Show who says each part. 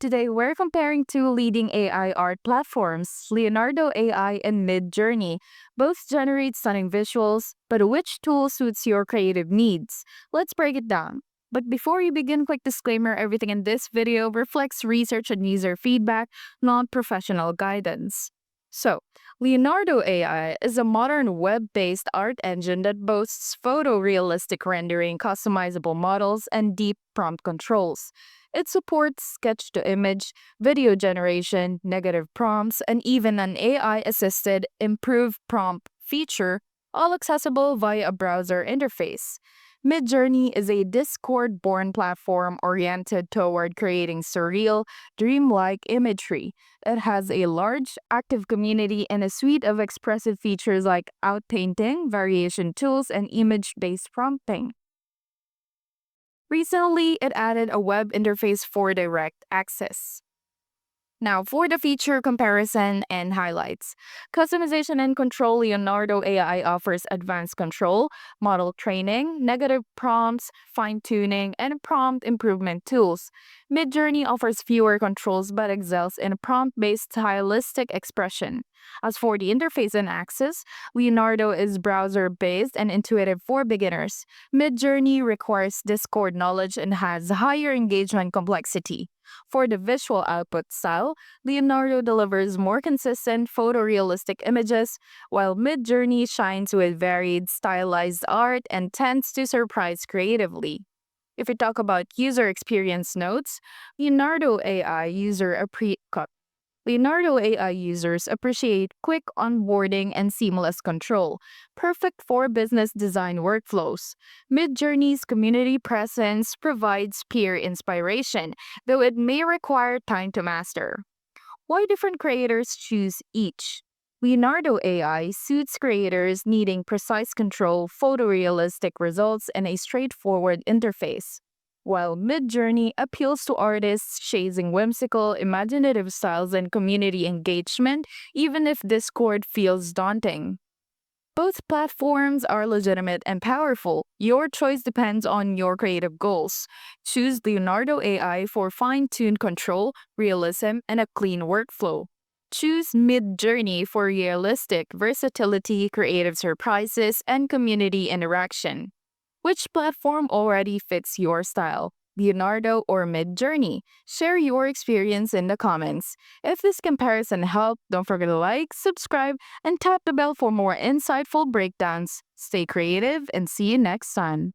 Speaker 1: Today, we're comparing two leading AI art platforms, Leonardo AI and MidJourney. Both generate stunning visuals, but which tool suits your creative needs? Let's break it down. But before you begin, quick disclaimer, everything in this video reflects research and user feedback, not professional guidance. So, Leonardo AI is a modern web-based art engine that boasts photorealistic rendering, customizable models, and deep prompt controls. It supports sketch to image, video generation, negative prompts, and even an AI assisted improved prompt feature, all accessible via a browser interface. Midjourney is a Discord born platform oriented toward creating surreal, dreamlike imagery. It has a large, active community and a suite of expressive features like outpainting, variation tools, and image based prompting. Recently, it added a web interface for direct access. Now, for the feature comparison and highlights. Customization and control. Leonardo AI offers advanced control, model training, negative prompts, fine tuning, and prompt improvement tools. Midjourney offers fewer controls but excels in prompt based stylistic expression. As for the interface and access, Leonardo is browser based and intuitive for beginners. Midjourney requires Discord knowledge and has higher engagement complexity. For the visual output style, Leonardo delivers more consistent photorealistic images, while Midjourney shines with varied, stylized art and tends to surprise creatively. If we talk about user experience notes, Leonardo AI user appre- co- Leonardo AI users appreciate quick onboarding and seamless control, perfect for business design workflows. Midjourney's community presence provides peer inspiration, though it may require time to master. Why different creators choose each? Leonardo AI suits creators needing precise control, photorealistic results, and a straightforward interface, while Midjourney appeals to artists chasing whimsical, imaginative styles and community engagement, even if Discord feels daunting. Both platforms are legitimate and powerful. Your choice depends on your creative goals. Choose Leonardo AI for fine tuned control, realism, and a clean workflow. Choose Midjourney for realistic versatility, creative surprises, and community interaction. Which platform already fits your style? Leonardo or Midjourney? Share your experience in the comments. If this comparison helped, don't forget to like, subscribe, and tap the bell for more insightful breakdowns. Stay creative and see you next time.